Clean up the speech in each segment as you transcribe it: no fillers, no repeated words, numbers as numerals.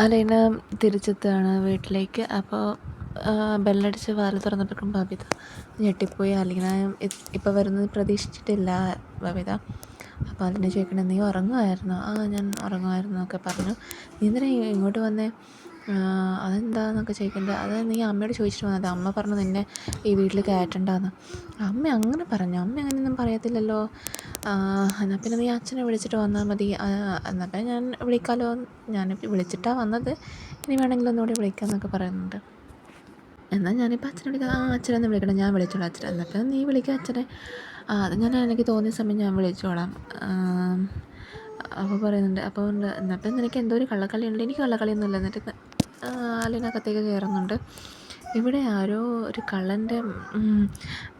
അലീന തിരിച്ചെത്തുകയാണ് വീട്ടിലേക്ക്. അപ്പോൾ ബെല്ലടിച്ച് വാതിൽ തുറന്നപ്പോഴേക്കും ബബിത ഞെട്ടിപ്പോയി. അലീന ഇപ്പോൾ വരുന്നത് പ്രതീക്ഷിച്ചിട്ടില്ല ബബിത. അപ്പോൾ അലീന ചോദിക്കണേ, നീ ഉറങ്ങുമായിരുന്നോ? ഞാൻ ഉറങ്ങുമായിരുന്നു എന്നൊക്കെ പറഞ്ഞു. നീ എന്തിനാ ഇങ്ങോട്ട് വന്നേ? അതെന്താന്നൊക്കെ ചോദിക്കണ്ട. അത് നീ അമ്മയോട് ചോദിച്ചിട്ട് വന്നത്. അമ്മ പറഞ്ഞു നിന്നെ ഈ വീട്ടിൽ കയറ്റണ്ടെന്ന്. അമ്മ അങ്ങനെ പറഞ്ഞു? അമ്മ അങ്ങനെയൊന്നും പറയത്തില്ലല്ലോ. എന്നാൽ പിന്നെ നീ അച്ഛനെ വിളിച്ചിട്ട് വന്നാൽ മതി. എന്നാൽ പിന്നെ ഞാൻ വിളിക്കാമല്ലോ. ഞാനിപ്പോൾ വിളിച്ചിട്ടാണ് വന്നത്, ഇനി വേണമെങ്കിൽ ഒന്നുകൂടി വിളിക്കാമെന്നൊക്കെ പറയുന്നുണ്ട്. എന്നാൽ ഞാനിപ്പോൾ അച്ഛനെ വിളിക്കാം. അച്ഛനെന്ന് വിളിക്കണം, ഞാൻ വിളിച്ചോളാം അച്ഛനെ. എന്നാൽ പിന്നെ നീ വിളിക്കുക അച്ഛനെ. അത് എനിക്ക് തോന്നിയ സമയം ഞാൻ വിളിച്ചോളാം. അപ്പോൾ പറയുന്നുണ്ട്. അപ്പോൾ എന്നാൽ പിന്നെ നിനക്ക് എന്തോ ഒരു കള്ളക്കളിയുണ്ട്. എനിക്ക് കള്ളക്കളിയൊന്നുമില്ല. എന്നിട്ട് അലീനകത്തേക്ക് കയറുന്നുണ്ട്. ഇവിടെ ആരോ ഒരു കള്ളൻ്റെ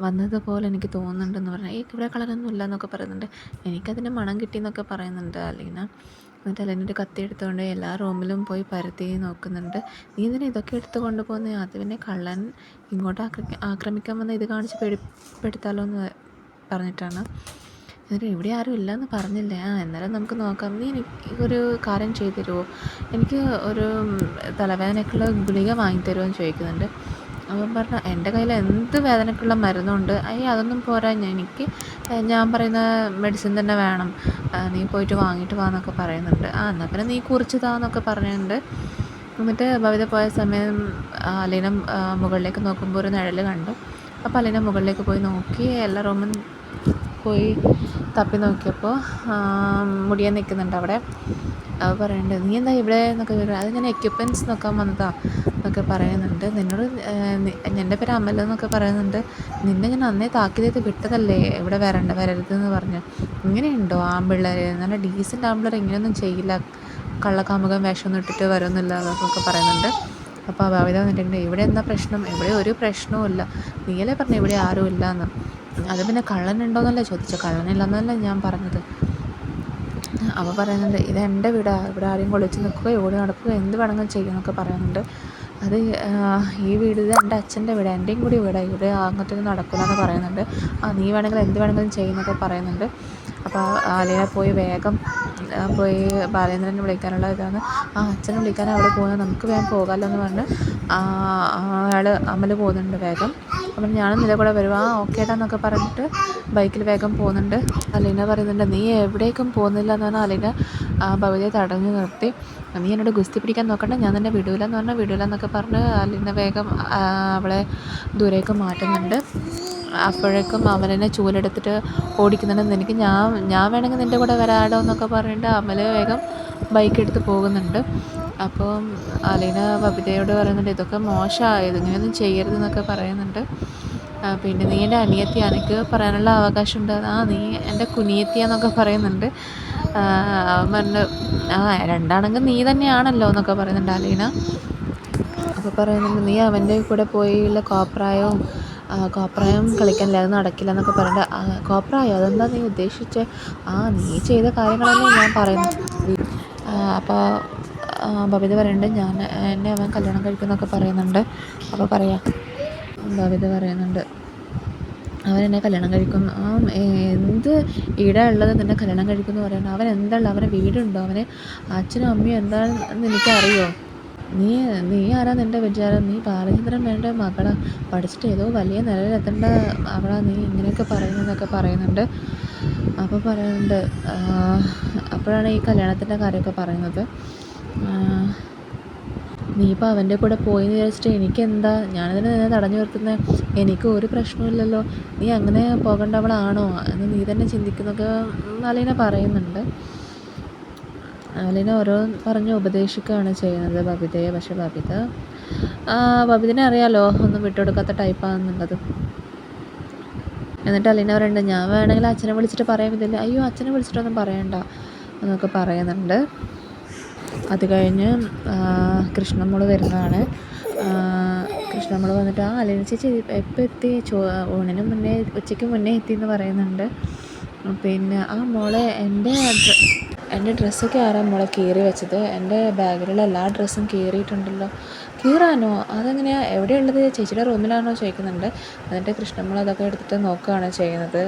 വന്നതുപോലെ എനിക്ക് തോന്നുന്നുണ്ടെന്ന് പറഞ്ഞാൽ, ഇവിടെ കള്ളനൊന്നും ഇല്ല എന്നൊക്കെ പറയുന്നുണ്ട്. എനിക്കതിൻ്റെ മണം കിട്ടിയെന്നൊക്കെ പറയുന്നുണ്ട് അലീന. എന്നിട്ട് അലീനൊരു കത്തി എടുത്തുകൊണ്ട് എല്ലാ റൂമിലും പോയി പരത്തി നോക്കുന്നുണ്ട്. നീ എന്തിനാ ഇതൊക്കെ എടുത്ത് കൊണ്ടുപോകുന്നത്? അത് പിന്നെ കള്ളൻ ഇങ്ങോട്ട് ആക്രമിക്കാൻ വന്ന ഇത് കാണിച്ച് പേടിപ്പെടുത്താലോ എന്ന് പറഞ്ഞിട്ടാണ്. എന്നിട്ട് ഇവിടെ ആരും ഇല്ലയെന്ന് പറഞ്ഞില്ലേ? എന്നാലും നമുക്ക് നോക്കാം. നീ എനിക്ക് ഒരു കാര്യം ചെയ്തു തരുമോ? എനിക്ക് ഒരു തലവേദനയ്ക്കുള്ള ഗുളിക വാങ്ങിത്തരുമോ എന്ന് ചോദിക്കുന്നുണ്ട്. അവൻ പറഞ്ഞു, എൻ്റെ കയ്യിൽ എന്ത് വേദനയ്ക്കുള്ള മരുന്നുണ്ട്. അതൊന്നും പോരാ, ഞാൻ പറയുന്ന മെഡിസിൻ തന്നെ വേണം. നീ പോയിട്ട് വാങ്ങിയിട്ട് വാ എന്നൊക്കെ പറയുന്നുണ്ട്. എന്നാൽ പിന്നെ നീ കുറിച്ച് താന്നൊക്കെ പറയുന്നുണ്ട്. എന്നിട്ട് ബബിത പോയ സമയം അലീന മുകളിലേക്ക് നോക്കുമ്പോൾ ഒരു നിഴൽ കണ്ടു. അപ്പോൾ അലീന മുകളിലേക്ക് പോയി നോക്കി. എല്ലാ റൂമും പോയി തപ്പി നോക്കിയപ്പോൾ മുടിയാൻ നിൽക്കുന്നുണ്ട് അവിടെ. അവ പറയുന്നുണ്ട്, നീ എന്താ ഇവിടെ എന്നൊക്കെ പറയുന്നത്. അത് ഞാൻ എക്യുപ്മെൻറ്റ്സ് നോക്കാൻ വന്നതാ എന്നൊക്കെ പറയുന്നുണ്ട്. നിന്നോട് എൻ്റെ പേര് അമൽ എന്നൊക്കെ പറയുന്നുണ്ട്. നിന്നെ ഞാൻ അന്നേ താക്കീത് വിട്ടതല്ലേ ഇവിടെ വരരുതെന്ന് പറഞ്ഞു. ഇങ്ങനെയുണ്ടോ ആൺപിള്ളേർ? നല്ല ഡീസൻ്റ് ആൺപിള്ളേർ ഇങ്ങനെയൊന്നും ചെയ്യില്ല. കള്ളക്കാമുകം വേഷമൊന്നും ഇട്ടിട്ട് വരുന്നില്ല എന്നൊക്കെ പറയുന്നുണ്ട്. അപ്പോൾ ബബിത വന്നിട്ടുണ്ട്. ഇവിടെ എന്താ പ്രശ്നം? ഇവിടെ ഒരു പ്രശ്നവും ഇല്ല. നീയല്ലേ പറഞ്ഞു ഇവിടെ ആരും ഇല്ല എന്ന്. അത് പിന്നെ കള്ളനുണ്ടോയെന്നല്ലേ ചോദിച്ചത്? കള്ളനില്ലെന്നല്ല ഞാൻ പറഞ്ഞത്. അവ പറയുന്നുണ്ട്, ഇത് എൻ്റെ വീടാണ്. ഇവിടെ ആരെയും കൊളിച്ച് നിൽക്കുകയോ ഓടി നടക്കുകയോ എന്ത് വേണമെങ്കിലും ചെയ്യുമെന്നൊക്കെ പറയുന്നുണ്ട്. അത് ഈ വീട് എൻ്റെ അച്ഛൻ്റെ വീട്, എൻ്റെയും കൂടി വീടാണ്. ഇവിടെ അങ്ങനത്തൊന്നും നടക്കില്ല എന്ന് പറയുന്നുണ്ട്. നീ വേണമെങ്കിൽ എന്ത് വേണമെങ്കിലും ചെയ്യുമെന്നൊക്കെ പറയുന്നുണ്ട്. അപ്പോൾ അലീന പോയി വേഗം പോയി ബാലേന്ദ്രനെ വിളിക്കാനുള്ള ഇതാണ്. അച്ഛനെ വിളിക്കാൻ അവിടെ പോകുന്നത്, നമുക്ക് വേഗം പോകാമല്ലോ എന്ന് പറഞ്ഞ് അമൽ പോകുന്നുണ്ട് വേഗം. അപ്പം ഞാനും നില കൂടെ വരും. ഓക്കേടാ എന്നൊക്കെ പറഞ്ഞിട്ട് ബൈക്കിൽ വേഗം പോകുന്നുണ്ട്. അലീന പറയുന്നുണ്ട്, നീ എവിടേക്കും പോകുന്നില്ല എന്ന് പറഞ്ഞാൽ അലീന ബബിതയെ തടഞ്ഞു നിർത്തി. നീ എന്നോട് ഗുസ്തി പിടിക്കാൻ നോക്കണ്ട, ഞാൻ നിന്നെ വിടൂല എന്ന് പറഞ്ഞാൽ വിടൂല എന്നൊക്കെ പറഞ്ഞ് അലീന വേഗം അവളെ ദൂരേക്ക് മാറ്റുന്നുണ്ട്. അപ്പോഴേക്കും അവനെന്നെ ചൂലെടുത്തിട്ട് ഓടിക്കുന്നുണ്ട്. ഞാൻ വേണമെങ്കിൽ നിൻ്റെ കൂടെ വരാടോ എന്നൊക്കെ പറഞ്ഞിട്ട് അമൽ വേഗം ബൈക്ക് എടുത്ത് പോകുന്നുണ്ട്. അപ്പോൾ അലീന ബബിതയോട് പറയുന്നുണ്ട്, ഇതൊക്കെ മോശമാണ്, ഇതിങ്ങനെയൊന്നും ചെയ്യരുതെന്നൊക്കെ പറയുന്നുണ്ട്. പിന്നെ നീ എൻ്റെ അനിയത്തിയ, എനിക്ക് പറയാനുള്ള അവകാശമുണ്ട്. നീ എൻ്റെ കുനിയത്തിയെന്നൊക്കെ പറയുന്നുണ്ട്. അവൻ പറഞ്ഞു, രണ്ടാണെങ്കിൽ നീ തന്നെയാണല്ലോ എന്നൊക്കെ പറയുന്നുണ്ട് അലീന. അപ്പോൾ പറയുന്നുണ്ട്, നീ അവൻ്റെ കൂടെ പോയുള്ള കോപ്രായം കളിക്കാനില്ല, അത് നടക്കില്ല എന്നൊക്കെ പറയുന്നുണ്ട്. കോപ്രായോ? അതെന്താ നീ ഉദ്ദേശിച്ചത്? നീ ചെയ്ത കാര്യങ്ങളല്ലേ ഞാൻ പറയുന്നു. അപ്പോൾ ബബിത പറയുന്നുണ്ട്, എന്നെ അവൻ കല്യാണം കഴിക്കുമെന്നൊക്കെ പറയുന്നുണ്ട്. അപ്പോൾ ബബിത പറയുന്നുണ്ട്, അവൻ എന്നെ കല്യാണം കഴിക്കും. എന്ത് ഈട ഉള്ളത് നിന്നെ കല്യാണം കഴിക്കുമെന്ന് പറയുന്നത്? അവൻ എന്തുള്ള, അവന് വീടുണ്ടോ? അവന് അച്ഛനും അമ്മയും എന്താണെന്ന് എനിക്കറിയോ? നീ ആരാ? നിൻ്റെ വിചാരം? നീ ബാലചന്ദ്രൻ വേണ്ട മകളാ, പഠിച്ചിട്ട് ഏതോ വലിയ നിലയിലെത്തേണ്ട അവളാ നീ ഇങ്ങനെയൊക്കെ പറയുന്നതെന്നൊക്കെ പറയുന്നുണ്ട്. അപ്പോൾ പറയുന്നുണ്ട്, അപ്പോഴാണ് ഈ കല്യാണത്തിൻ്റെ കാര്യമൊക്കെ പറയുന്നത്. നീ ഇപ്പോൾ അവൻ്റെ കൂടെ പോയെന്ന് വിചാരിച്ചിട്ട് എനിക്കെന്താ? ഞാനതിന് നിന്നെ തടഞ്ഞു നിർത്തുന്നത്? എനിക്ക് ഒരു പ്രശ്നമില്ലല്ലോ. നീ അങ്ങനെ പോകേണ്ടവളാണോ എന്ന് നീ തന്നെ ചിന്തിക്കുന്നൊക്കെ അലീന പറയുന്നുണ്ട്. അലീന ഓരോ പറഞ്ഞ് ഉപദേശിക്കുകയാണ് ചെയ്യുന്നത് ബബിതയെ. പക്ഷെ ബബിതനെ അറിയാലോ ഒന്നും വിട്ടുകൊടുക്കാത്ത ടൈപ്പാണെന്നുള്ളത്. എന്നിട്ട് അലീന പറയുന്നുണ്ട്, ഞാൻ വേണമെങ്കിൽ അച്ഛനെ വിളിച്ചിട്ട് പറയാൻ ഇതില്ല. അച്ഛനെ വിളിച്ചിട്ടൊന്നും പറയണ്ട എന്നൊക്കെ പറയുന്നുണ്ട്. അത് കഴിഞ്ഞ് കൃഷ്ണമോള് വരുന്നതാണ്. കൃഷ്ണമോള് വന്നിട്ട്, അലീന ചേച്ചി എപ്പോൾ എത്തി? ഉച്ചയ്ക്ക് മുന്നേ എത്തിയെന്ന് പറയുന്നുണ്ട്. പിന്നെ മോളെ, എൻ്റെ ഡ്രസ്സൊക്കെ ആരാ മോളെ കീറി വെച്ചത്? എൻ്റെ ബാഗിലുള്ള എല്ലാ ഡ്രസ്സും കീറിയിട്ടുണ്ടല്ലോ. കീറാനോ? അതെങ്ങനെയാണ്? എവിടെയുള്ളത്? ചേച്ചിയുടെ റൂമിലാണോ ചോദിക്കുന്നുണ്ട്. എന്നിട്ട് കൃഷ്ണമോൾ അതൊക്കെ എടുത്തിട്ട് നോക്കുകയാണ് ചെയ്യുന്നത്.